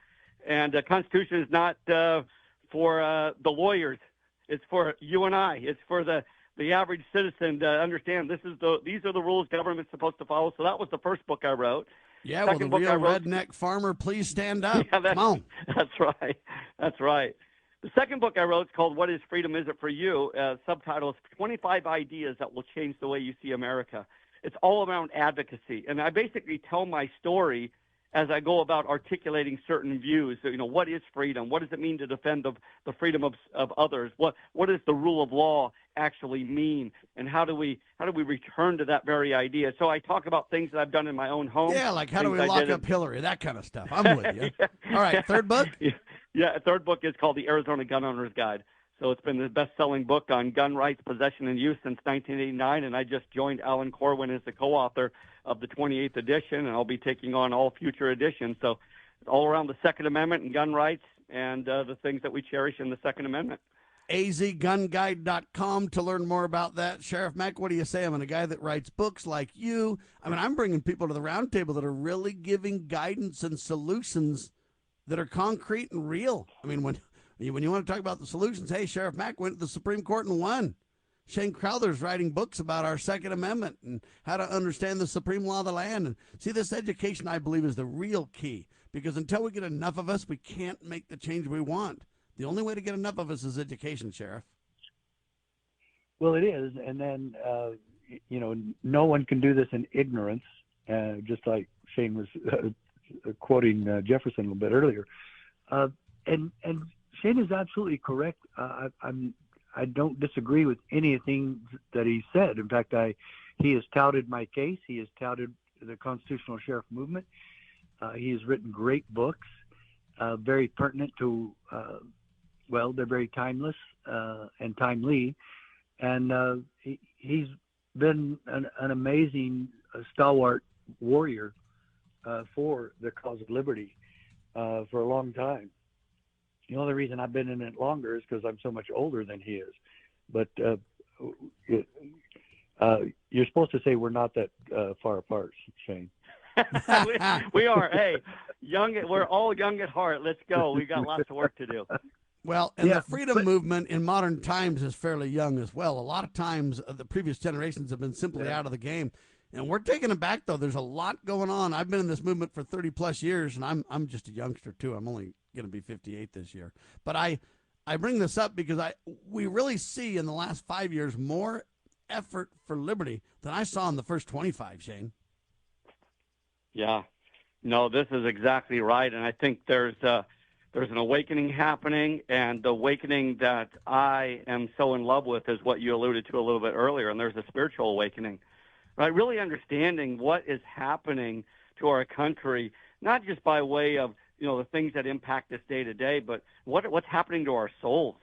And the Constitution is not for the lawyers. It's for you and I. It's for the average citizen to understand these are the rules government's supposed to follow. So that was the first book I wrote. Yeah, Second well, the real redneck farmer, please stand up. Yeah, come on. That's right. The second book I wrote is called What is Freedom? Is It for You? Subtitle is 25 Ideas That Will Change the Way You See America. It's all around advocacy. And I basically tell my story as I go about articulating certain views. So, what is freedom? What does it mean to defend the freedom of others? What does the rule of law actually mean? And how do we return to that very idea? So I talk about things that I've done in my own home. Yeah, like how do we lock up Hillary? That kind of stuff. I'm with you. Yeah. All right, third book? Yeah, third book is called The Arizona Gun Owner's Guide. So it's been the best-selling book on gun rights, possession, and use since 1989, and I just joined Alan Corwin as the co-author of the 28th edition, and I'll be taking on all future editions. So it's all around the Second Amendment and gun rights and the things that we cherish in the Second Amendment. azgunguide.com to learn more about that. Sheriff Mack, what do you say? I'm a guy that writes books like you. I'm bringing people to the roundtable that are really giving guidance and solutions that are concrete and real. When you want to talk about the solutions, hey, Sheriff Mack went to the Supreme Court and won. Shane Crowther's writing books about our Second Amendment and how to understand the supreme law of the land. And see, this education, I believe, is the real key, because until we get enough of us, we can't make the change we want. The only way to get enough of us is education, Sheriff. Well, it is. And then, no one can do this in ignorance, just like Shane was quoting Jefferson a little bit earlier. And Shane is absolutely correct. I don't disagree with anything that he said. In fact, he has touted my case. He has touted the constitutional sheriff movement. He has written great books, very pertinent to, they're very timeless and timely. And he's been an amazing stalwart warrior for the cause of liberty for a long time. The only reason I've been in it longer is because I'm so much older than he is. But you're supposed to say we're not that far apart, Shane. we are. Hey, young. We're all young at heart. Let's go. We got lots of work to do. Well, and the freedom movement in modern times is fairly young as well. A lot of times the previous generations have been simply out of the game. And we're taking it back, though. There's a lot going on. I've been in this movement for 30-plus years, and I'm just a youngster, too. I'm only going to be 58 this year. But I bring this up because we really see in the last 5 years more effort for liberty than I saw in the first 25, Shane. Yeah. No, this is exactly right. And I think there's an awakening happening, and the awakening that I am so in love with is what you alluded to a little bit earlier, and there's a spiritual awakening. Right, really understanding what is happening to our country, not just by way of the things that impact us day to day, but what's happening to our souls.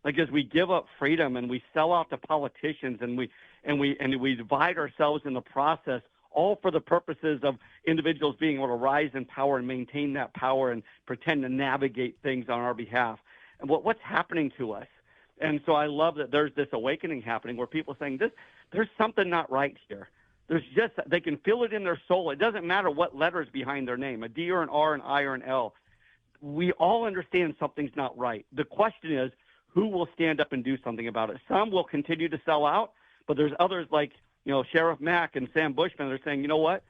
Like as we give up freedom and we sell out to politicians and we divide ourselves in the process, all for the purposes of individuals being able to rise in power and maintain that power and pretend to navigate things on our behalf. And what's happening to us? And so I love that there's this awakening happening where people are saying there's something not right here. They can feel it in their soul. It doesn't matter what letters behind their name, a D or an R, an I or an L. We all understand something's not right. The question is, who will stand up and do something about it? Some will continue to sell out, but there's others like, Sheriff Mack and Sam Bushman that are saying, you know what?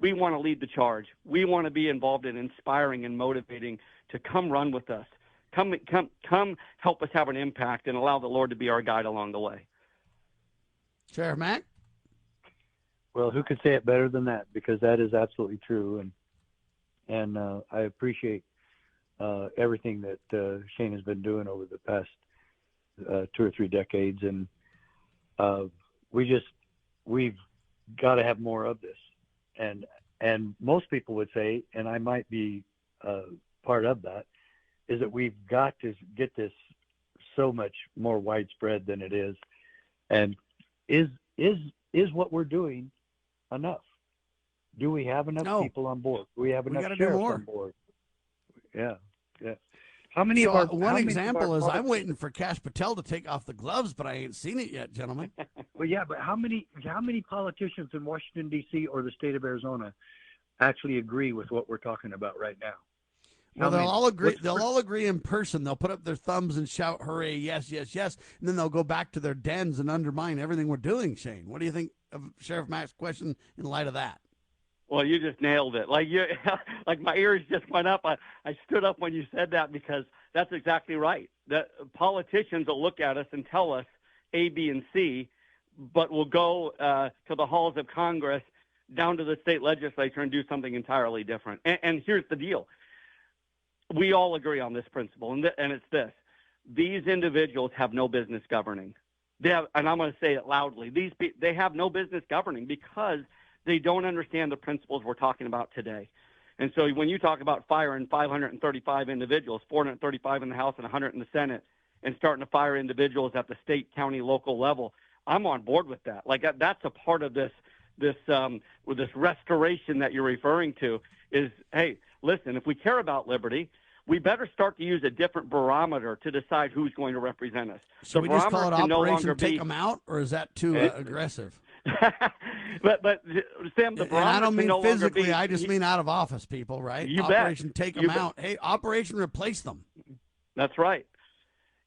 We want to lead the charge. We want to be involved in inspiring and motivating to come run with us. Come help us have an impact and allow the Lord to be our guide along the way. Sheriff Mack? Well, who could say it better than that? Because that is absolutely true. And I appreciate everything that Shane has been doing over the past 2 or 3 decades. And we've got to have more of this. And most people would say, and I might be part of that, is that we've got to get this so much more widespread than it is. And is what we're doing enough? Do we have enough people on board? Do we have enough sheriffs on board? Yeah. How many of our one example is I'm waiting for Kash Patel to take off the gloves, but I ain't seen it yet, gentlemen. Well, yeah, but how many politicians in Washington D.C. or the state of Arizona actually agree with what we're talking about right now? Well, they'll all agree. They'll all agree in person. They'll put up their thumbs and shout, "Hooray! Yes, yes, yes!" And then they'll go back to their dens and undermine everything we're doing. Shane, what do you think of Sheriff Mack's question in light of that? Well, you just nailed it. Like like my ears just went up. I stood up when you said that because that's exactly right. The politicians will look at us and tell us A, B, and C, but we'll go to the halls of Congress, down to the state legislature, and do something entirely different. And here's the deal. We all agree on this principle, and it's this. These individuals have no business governing. They have, and I'm going to say it loudly, they have no business governing because they don't understand the principles we're talking about today. And so when you talk about firing 535 individuals, 435 in the House and 100 in the Senate, and starting to fire individuals at the state, county, local level, I'm on board with that. Like that's a part of this restoration that you're referring to is, hey, listen, if we care about liberty, we better start to use a different barometer to decide who's going to represent us. So we just call it Operation Take Them Out, or is that too aggressive? but Sam, the barometer, and I don't mean no physically. I just mean out of office people, right? You Operation bet. Take Them Out. Hey, Operation Replace Them. That's right.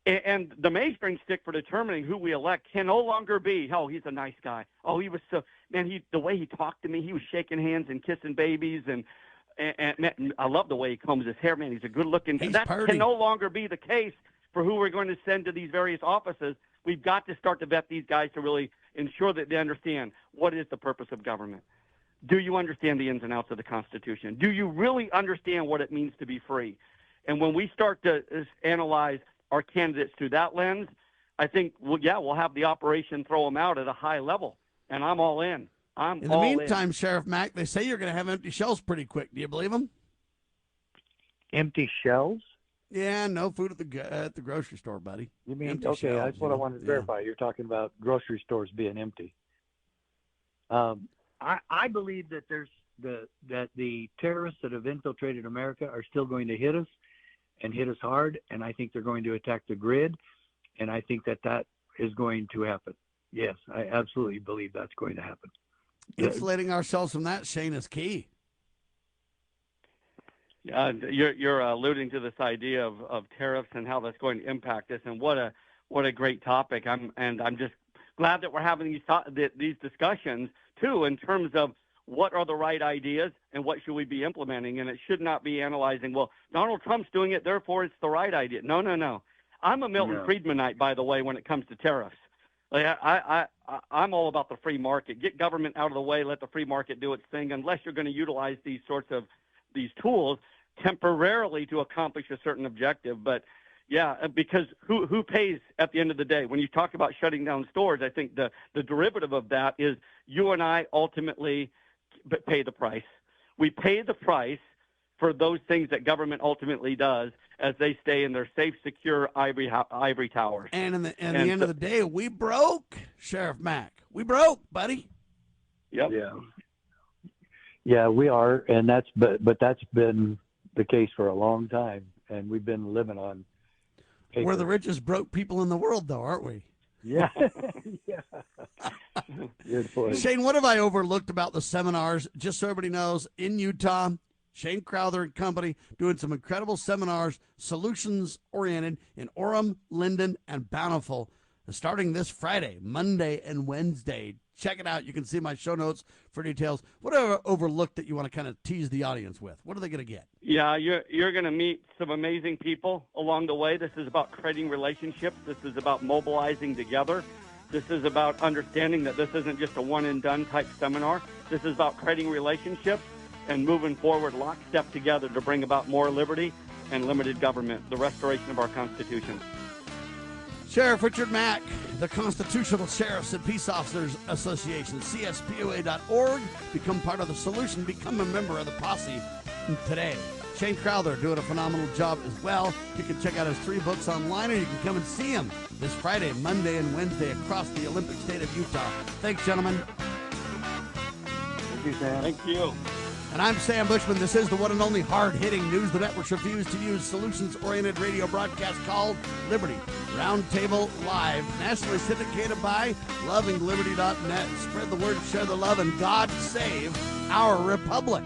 And the mainstream stick for determining who we elect can no longer be, oh, he's a nice guy. Oh, he was so, man, the way he talked to me, he was shaking hands and kissing babies. And man, I love the way he combs his hair, man. He's a good looking. That can no longer be the case for who we're going to send to these various offices. We've got to start to vet these guys to really ensure that they understand what is the purpose of government. Do you understand the ins and outs of the Constitution? Do you really understand what it means to be free? And when we start to analyze our candidates through that lens, I think, we'll have the operation throw them out at a high level. And I'm all in. In the meantime, Sheriff Mack, they say you're going to have empty shelves pretty quick. Do you believe them? Empty shelves? Yeah, no food at the grocery store, buddy. You mean, empty okay, shelves, that's what I wanted to verify. You're talking about grocery stores being empty. I believe that that the terrorists that have infiltrated America are still going to hit us and hit us hard, and I think they're going to attack the grid, and I think that is going to happen. Yes, I absolutely believe that's going to happen. Insulating ourselves from that, Shane, is key. You're alluding to this idea of tariffs and how that's going to impact us, and what a great topic. I'm just glad that we're having these discussions too, in terms of what are the right ideas and what should we be implementing. And it should not be analyzing, well, Donald Trump's doing it, therefore it's the right idea. No. I'm a Milton Friedmanite, by the way, when it comes to tariffs. Like, I'm all about the free market. Get government out of the way. Let the free market do its thing, unless you're going to utilize these tools temporarily to accomplish a certain objective. But, yeah, because who pays at the end of the day? When you talk about shutting down stores, I think the derivative of that is you and I ultimately pay the price. We pay the price for those things that government ultimately does as they stay in their safe, secure ivory towers. And at the end of the day, we broke, Sheriff Mack. We broke, buddy. Yep. Yeah, we are, and that's been the case for a long time, and we've been living on paper. We're the richest broke people in the world, though, aren't we? Yeah. Yeah. Good point. Shane, what have I overlooked about the seminars? Just so everybody knows, in Utah, Shane Krauser and company doing some incredible seminars, solutions-oriented in Orem, Linden, and Bountiful, starting this Friday, Monday, and Wednesday. Check it out. You can see my show notes for details. What have I overlooked that you want to kind of tease the audience with? What are they going to get? Yeah, you're going to meet some amazing people along the way. This is about creating relationships. This is about mobilizing together. This is about understanding that this isn't just a one-and-done type seminar. This is about creating relationships and moving forward lockstep together to bring about more liberty and limited government, the restoration of our Constitution. Sheriff Richard Mack, the Constitutional Sheriffs and Peace Officers Association, CSPOA.org. Become part of the solution. Become a member of the posse today. Shane Krauser doing a phenomenal job as well. You can check out his 3 books online, or you can come and see him this Friday, Monday, and Wednesday across the Olympic state of Utah. Thanks, gentlemen. Thank you, Sam. Thank you. And I'm Sam Bushman. This is the one and only hard-hitting news the networks refuse to use, solutions-oriented radio broadcast called Liberty Roundtable Live, nationally syndicated by lovingliberty.net. Spread the word, share the love, and God save our republic.